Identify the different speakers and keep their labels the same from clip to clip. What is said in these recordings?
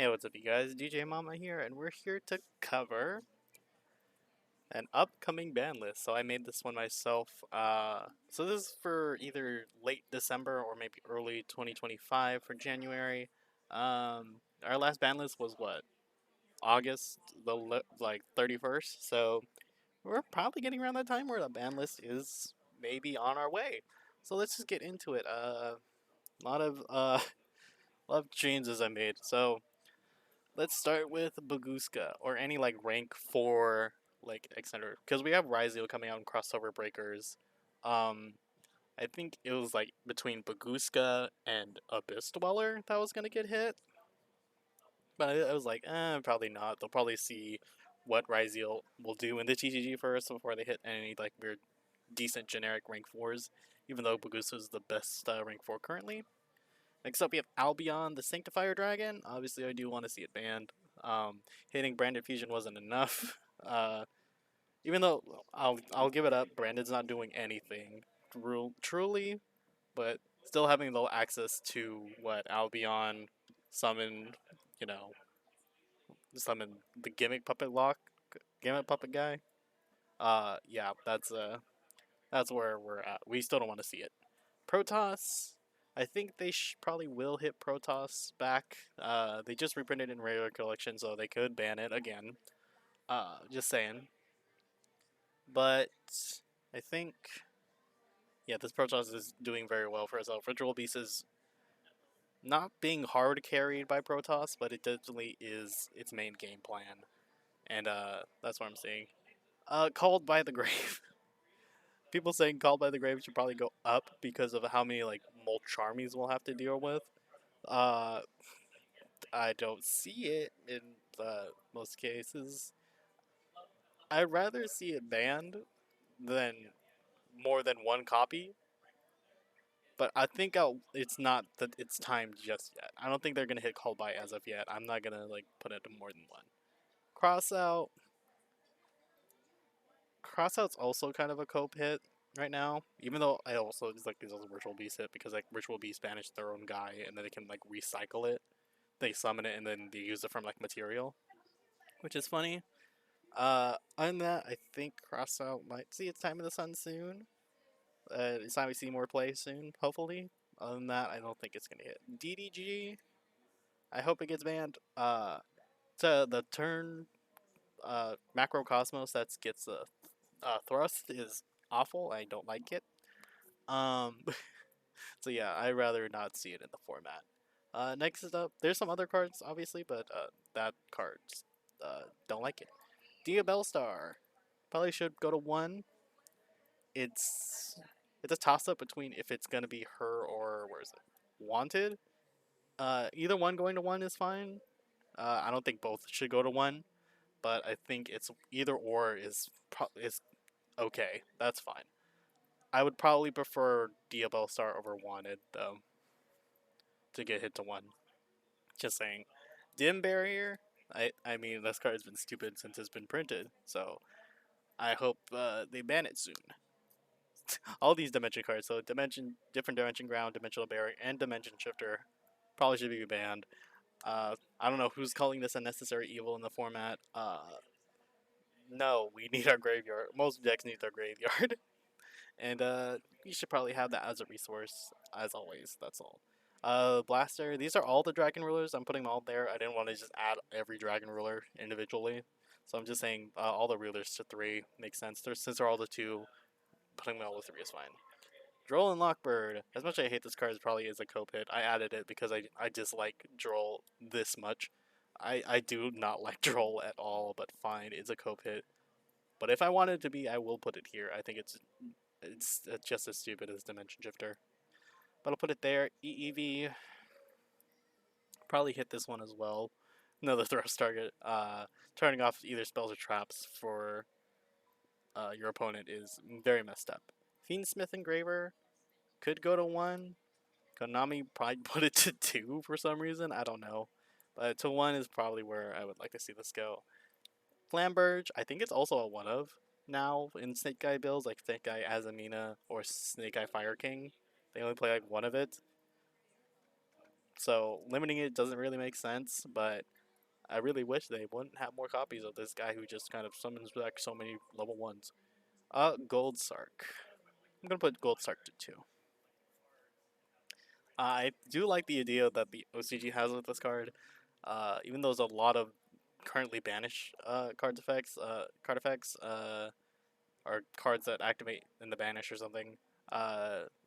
Speaker 1: Hey, what's up, you guys? DJMama here, and we're here to cover an upcoming ban list. So I made this one myself. So this is for either late December or maybe early 2025 for January. Our last ban list was what, August like 31st. So we're probably getting around that time where the ban list is maybe on our way. So let's just get into it. A lot of a lot of changes I made. So let's start with Baguska or any like rank 4 like extender because we have Ryzeo coming out in crossover breakers. Um, I think it was like between Baguska and Abyss Dweller that was gonna get hit, but I was like, probably not. They'll probably see what Ryzeo will do in the TGG first before they hit any like weird decent generic rank 4s. Even though Baguska is the best rank 4 currently. Next up, we have Albion, the Sanctifier Dragon. Obviously, I do want to see it banned. Hitting Branded Fusion wasn't enough. Uh, Even though I'll give it up, Brandon's not doing anything truly, but still having the access to what Albion summon, you know, summon the gimmick puppet guy. Yeah, that's where we're at. We still don't want to see it. Protoss. I think they probably will hit Protoss back. They just reprinted in regular collection, so they could ban it again. Just saying. But I think, yeah, this Protoss is doing very well for itself. Ritual Beast is not being hard carried by Protoss, but it definitely is its main game plan, and that's what I'm seeing. Called by the Grave. People saying Called by the Grave should probably go up because of how many like Molcharmies we'll have to deal with. Uh, I don't see it in most cases. I'd rather see it banned than more than one copy, but I think it's not that it's time just yet. I don't think they're gonna hit call by as of yet. I'm not gonna like put it to more than one. Crossout. Crossout's also kind of a cope hit right now, even though I also just like these other Ritual Beast hit because like Ritual Beast banish their own guy and then they can like recycle it. They summon it and then they use it from like material, which is funny. Other than that, I think Crossout might see its time in the sun soon. It's time we see more play soon, hopefully. Other than that, I don't think it's gonna hit. DDG, I hope it gets banned. To the turn, Macrocosmos that gets a thrust is awful. I don't like it. Um, so yeah, I'd rather not see it in the format. Next up, there's some other cards, obviously, but that card's don't like it. Dia Bellstar probably should go to 1. It's it's a toss up between if it's gonna be her or where is it? Wanted. Either one going to 1 is fine. I don't think both should go to 1, but I think it's either or is okay. That's fine. I would probably prefer Dia Bellstar over Wanted though to get hit to 1. Just saying. Dim Barrier. I mean this card's been stupid since it's been printed, so I hope they ban it soon. All these dimension cards, so different dimension ground, dimensional barrier, and dimension shifter, probably should be banned. I don't know who's calling this a necessary evil in the format. No, we need our graveyard. Most decks need their graveyard, and you should probably have that as a resource, as always. That's all. Blaster. These are all the dragon rulers. I'm putting them all there. I didn't want to just add every dragon ruler individually, so I'm just saying all the rulers to 3 makes sense. Since they're all the 2, putting them all to 3 is fine. Droll and Lockbird. As much as I hate this card, it probably is a cope hit. I added it because I dislike Droll this much. I do not like Droll at all, but fine, it's a cope hit. But if I wanted it to be, I will put it here. I think it's just as stupid as Dimension Shifter. But I'll put it there. EEV. Probably hit this one as well. Another thrust target. Turning off either spells or traps for your opponent is very messed up. Fiendsmith Engraver could go to 1. Konami probably put it to 2 for some reason. I don't know. But to 1 is probably where I would like to see this go. Flamberge, I think it's also a 1 of now in Snake Eye builds, like Snake Eye Azamina or Snake Eye Fire King. They only play like 1 of it. So limiting it doesn't really make sense, but I really wish they wouldn't have more copies of this guy who just kind of summons back so many level 1s. Gold Sark. I'm gonna put Gold Sark to 2. I do like the idea that the OCG has with this card. Even though there's a lot of currently banished card effects, or cards that activate in the banish or something.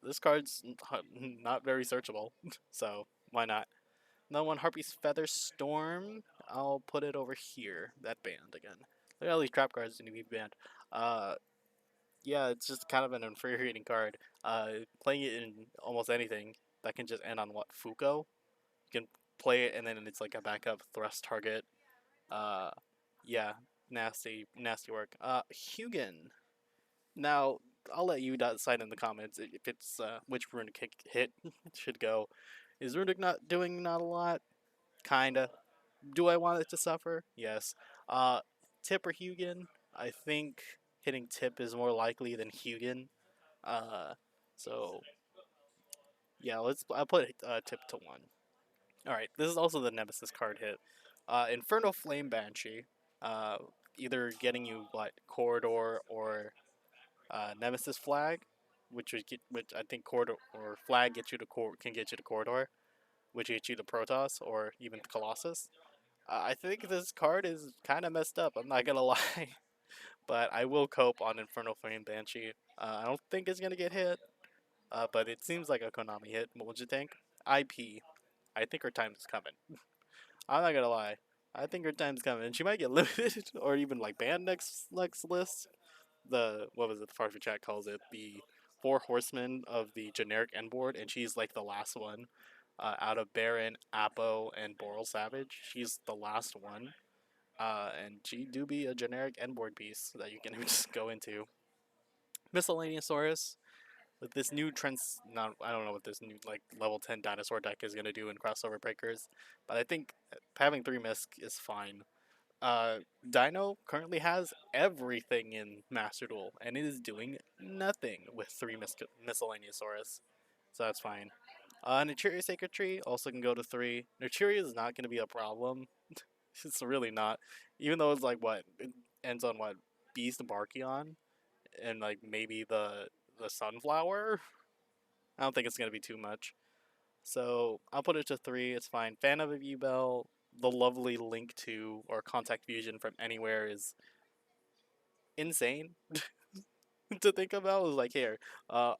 Speaker 1: This card's not very searchable, so why not? Another one, Harpy's Feather Storm. I'll put it over here. That banned again. Look at all these trap cards that need to be banned. Uh, yeah, it's just kind of an infuriating card. Playing it in almost anything that can just end on what, Fuko. You can play it and then it's like a backup thrust target. Uh, yeah, nasty work. Hugin. Now, I'll let you decide in the comments if it's which runic hit should go. Is runic not doing not a lot? Kinda. Do I want it to suffer? Yes. Uh, Tip or Hugin? I think hitting Tip is more likely than Hugin. Uh, so yeah, I'll put Tip to 1. All right, this is also the Nemesis card hit. Inferno Flame Banshee. Uh, Either getting you what, Corridor or Nemesis Flag, which I think Corridor or Flag gets you to can get you to Corridor, which gets you to Protoss or even Colossus. I think this card is kind of messed up. I'm not gonna lie, but I will cope on Infernal Flame Banshee. I don't think it's gonna get hit, but it seems like a Konami hit. What would you think? IP. I think her time is coming. I'm not gonna lie. I think her time's coming, and she might get limited or even like banned next list. The what was it? The Farfetch chat calls it the four horsemen of the generic end board, and she's like the last one. Out of Baron, Apo, and Boral Savage, she's the last one. And she do be a generic end board piece that you can just go into. Miscellaneousaurus with this new not I don't know what this new like level 10 dinosaur deck is gonna do in crossover breakers, but I think having 3 misc is fine. Uh, Dino currently has everything in Master Duel, and it is doing nothing with 3 Miscellaneousaurus, so that's fine. Naturia Sacred Tree also can go to 3. Naturia is not going to be a problem. It's really not. Even though it's like what? It ends on what? Beast Barkion? And like maybe the Sunflower? I don't think it's going to be too much. So I'll put it to 3. It's fine. Fan of a V-Bell. The lovely Link to or Contact Fusion from anywhere is insane to think about. Is like here,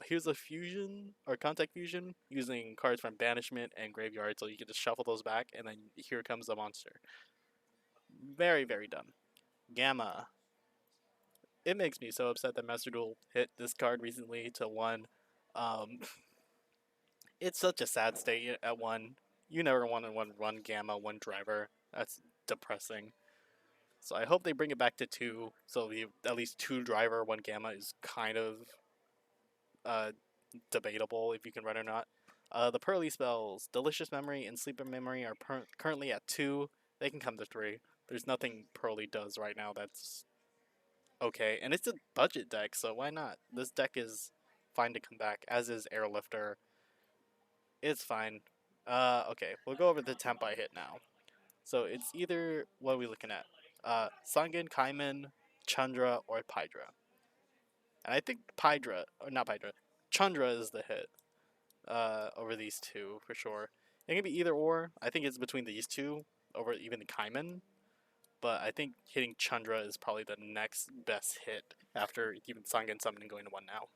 Speaker 1: here's a fusion or contact fusion using cards from Banishment and Graveyard, so you can just shuffle those back, and then here comes the monster. Very very dumb. Gamma. It makes me so upset that Master Duel hit this card recently to 1. Um, it's such a sad state at 1. You never want to run Gamma 1 driver. That's depressing. So I hope they bring it back to 2, so at least 2 driver, 1 Gamma is kind of uh, debatable if you can run or not. The Pearly spells, Delicious Memory and Sleeper Memory are currently at 2. They can come to 3. There's nothing Pearly does right now that's okay, and it's a budget deck, so why not? This deck is fine to come back, as is Airlifter. It's fine. Okay, we'll go over the temp I hit now. So it's either, what are we looking at? Sangan, Kaiman, Chandra, or Pydra. And I think Pydra, or not Pydra, Chandra is the hit over these two for sure. It can be either or. I think it's between these two over even the Kaiman. But I think hitting Chandra is probably the next best hit after even Sangan summoning going to 1 now.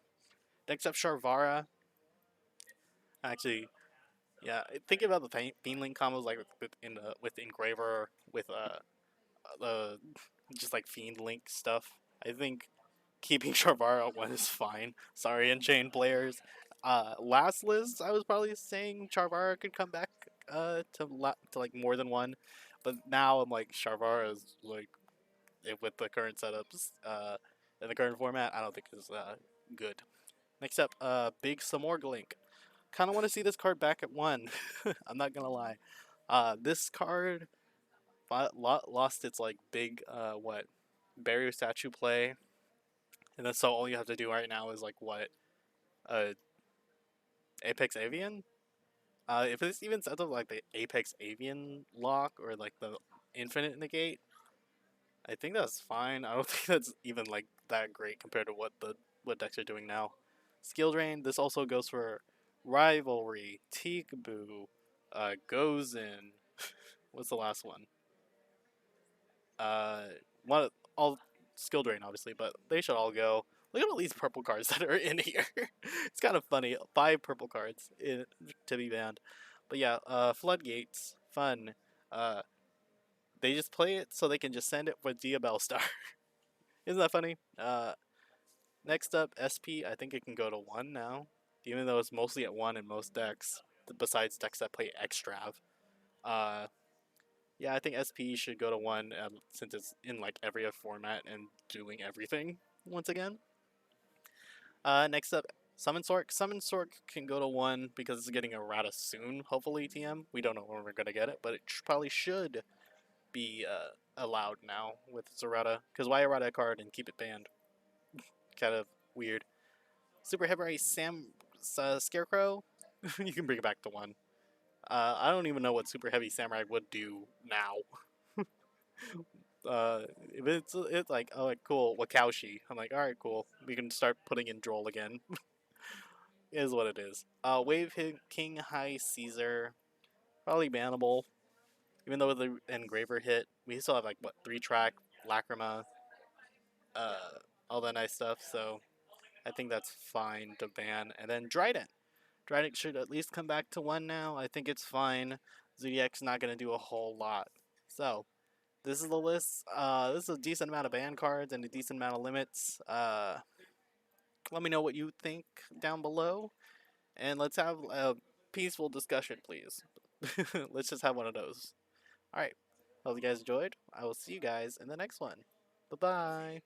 Speaker 1: Next up, Sharvara. Actually, yeah, thinking about the Fiendling combos like with Engraver, with the just like Fiend Link stuff. I think keeping Sharvara 1 is fine. Sorry, Enchain players. Last list, I was probably saying Sharvara could come back to like more than 1, but now I'm like Sharvara is like with the current setups in the current format, I don't think is good. Next up, Big Samorglink. Kind of want to see this card back at 1. I'm not gonna lie. This card lost its like big barrier statue play, and then so all you have to do right now is like what Apex Avian. If this even sets up like the Apex Avian lock or like the Infinite Negate, I think that's fine. I don't think that's even like that great compared to what decks are doing now. Skill Drain. This also goes for Rivalry, Teekaboo, Gozen. What's the last one? Uh, one all Skill Drain obviously, but they should all go. Look at all these purple cards that are in here. It's kind of funny. 5 purple cards to be banned. But yeah, Floodgates, fun. Uh, they just play it so they can just send it with Dia Bellstar. Isn't that funny? Next up, SP. I think it can go to 1 now, even though it's mostly at 1 in most decks, besides decks that play Extrav. Uh, yeah, I think SP should go to 1 since it's in like every format and doing everything once again. Next up, Summon Sork. Summon Sork can go to 1 because it's getting errata soon, hopefully, TM. We don't know when we're going to get it, but it probably should be allowed now with Zerata. Because why errata a card and keep it banned? Kind of weird. Super Heavy Scarecrow, you can bring it back to 1. I don't even know what Super Heavy Samurai would do now. If it's like, oh, like, cool, Wakaushi. I'm like, alright, cool. We can start putting in Droll again. It is what it is. Wave King High Caesar, probably bannable. Even though the Engraver hit, we still have like what 3-track, Lacrima, all that nice stuff. So I think that's fine to ban. And then Dryden. Dryden should at least come back to 1 now. I think it's fine. Zodiac's not going to do a whole lot. So, this is the list. This is a decent amount of ban cards and a decent amount of limits. Let me know what you think down below. And let's have a peaceful discussion, please. Let's just have one of those. Alright. Hope you guys enjoyed. I will see you guys in the next one. Bye-bye.